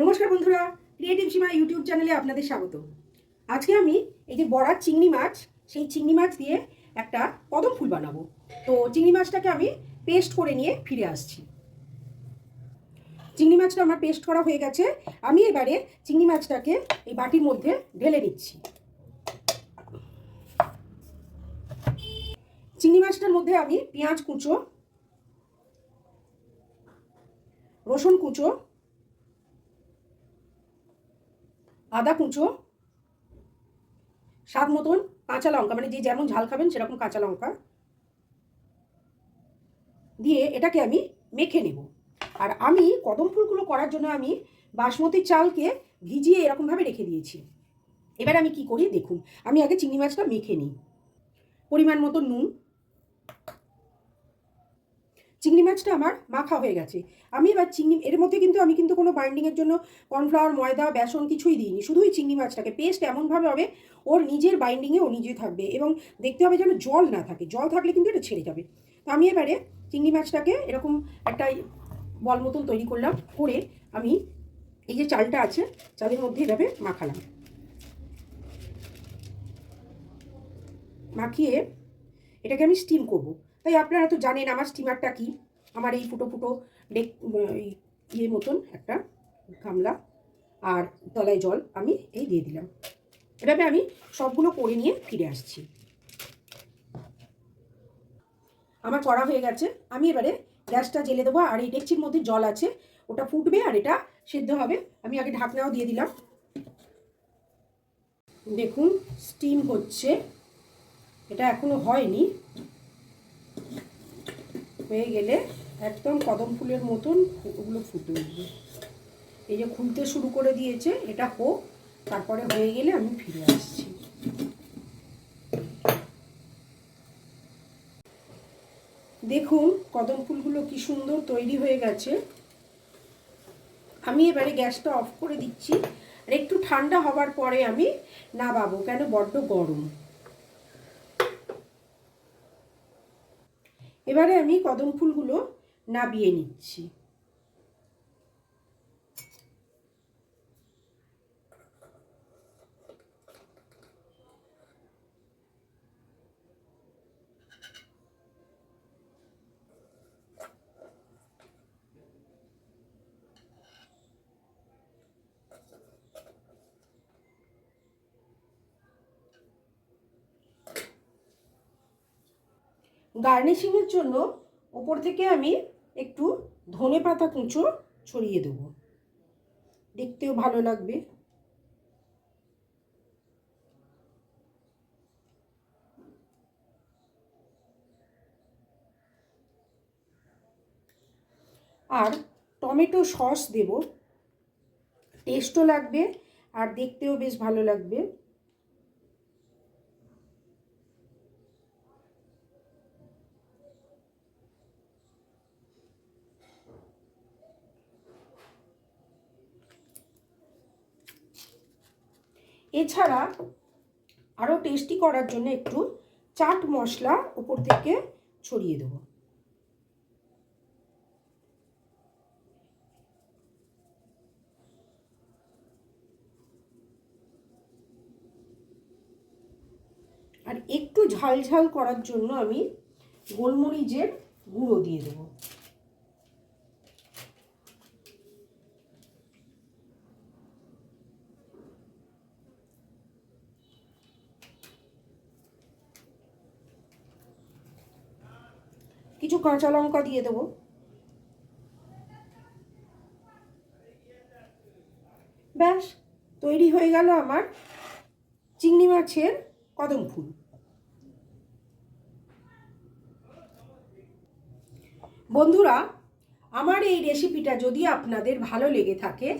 নমস্কার বন্ধুরা, ক্রিয়েটিভ সীমা ইউটিউব চ্যানেলে আপনাদের স্বাগত। আজকে আমি এই যে বড়ার চিংড়ি মাছ, সেই চিংড়ি মাছ দিয়ে একটা কদম ফুল বানাবো। তো চিংড়ি মাছটাকে আমি পেস্ট করে নিয়ে ফিরে আসছি। চিংড়ি মাছটা আমার পেস্ট করা হয়ে গেছে। আমি এবারে চিংড়ি মাছটাকে এই বাটির মধ্যে ঢেলে নিচ্ছি। চিংড়ি মাছটার মধ্যে আমি পেঁয়াজ কুচো, রসুন কুচো, আদা কুচো, স্বাদ মতন কাঁচা লঙ্কা, মানে যে যেমন ঝাল খাবেন সেরকম কাঁচা লঙ্কা দিয়ে এটাকে আমি মেখে নেব। আর আমি কদম ফুলগুলো করার জন্য আমি বাসমতি চালকে ভিজিয়ে এরকমভাবে রেখে দিয়েছি। এবার আমি কি করি দেখুন। আমি আগে চিংড়ি মাছটা মেখে নিই। পরিমাণ মতো নুন। চিংড়ি মাছটা আমার মাখা হয়ে গেছে। আমি এবার এর মধ্যে কিন্তু আমি কোনো বাইন্ডিংয়ের জন্য কর্নফ্লাওয়ার, ময়দা, বেসন কিছুই দিইনি। শুধুই চিংড়ি মাছটাকে পেস্ট এমনভাবে হবে ওর নিজের বাইন্ডিংয়ে ও নিজে থাকবে, এবং দেখতে হবে যেন জল না থাকে। জল থাকলে কিন্তু এটা ছেড়ে যাবে। তো আমি এবারে চিংড়ি মাছটাকে এরকম একটা বল মতন তৈরি করলাম, করে আমি এই যে চালটা আছে চালের মধ্যে এভাবে মাখালাম। মাখিয়ে এটাকে আমি স্টিম করব। তাই আপনারা তো জানেন আমার স্টিমারটা কি। আমার এই ফুটো ফুটো ইয়ে মতন একটা গামলা, আর তলায় জল আমি এই দিয়ে দিলাম। এভাবে আমি সবগুলো করে নিয়ে ফিরে আসছি। আমার করা হয়ে গেছে। আমি এবারে গ্যাসটা জ্বেলে দেবো, আর এই ডেকচির মধ্যে জল আছে, ওটা ফুটবে আর এটা সেদ্ধ হবে। আমি আগে ঢাকনাও দিয়ে দিলাম। দেখুন স্টিম হচ্ছে, এটা এখনো হয়নি। হয়ে গেলে একদম কদম ফুলের মতন ওগুলো ফুটে উঠবে। এই যে খুলতে শুরু করে দিয়েছে, এটা হোক, তারপরে হয়ে গেলে আমি ফিরে আসছি। দেখুন কদম ফুলগুলো কি সুন্দর তৈরি হয়ে গেছে। আমি এবারে গ্যাসটা অফ করে দিচ্ছি, আর একটু ঠান্ডা হবার পরে আমি নামাবো, কেন বড্ড গরম। এবারে আমি কদম ফুলগুলো নাবিয়ে নিচ্ছি। গার্নিশিংয়ের জন্য ওপর থেকে আমি একটু ধনে পাতা কুঁচো ছড়িয়ে দেবো, দেখতেও ভালো লাগবে। আর টমেটো সস দেব, টেস্টও লাগবে আর দেখতেও বেশ ভালো লাগবে। এছাড়া আরও টেস্টি করার জন্য একটু চাট মশলা উপর থেকে ছড়িয়ে দেব। আর একটু ঝাল ঝাল করার জন্য আমি গোলমরিচের গুঁড়ো দিয়ে দেব। কিছু কাঁচা লঙ্কা দিয়ে দেবো। ব্যাস তৈরি হয়ে গেল আমার চিংড়ি মাছের কদম ফুল। বন্ধুরা, আমার এই রেসিপিটা যদি আপনাদের ভালো লেগে থাকে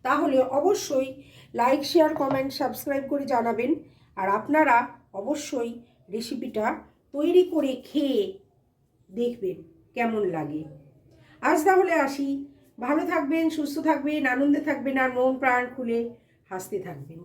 তাহলে অবশ্যই লাইক, শেয়ার, কমেন্ট, সাবস্ক্রাইব করে জানাবেন। আর আপনারা অবশ্যই রেসিপিটা তৈরি করে খেয়ে দেখবেন কেমন লাগে। আজ তাহলে আসি। ভালো থাকবেন, সুস্থ থাকবেন, আনন্দে থাকবেন, আর মন প্রাণ খুলে হাসতে থাকবেন।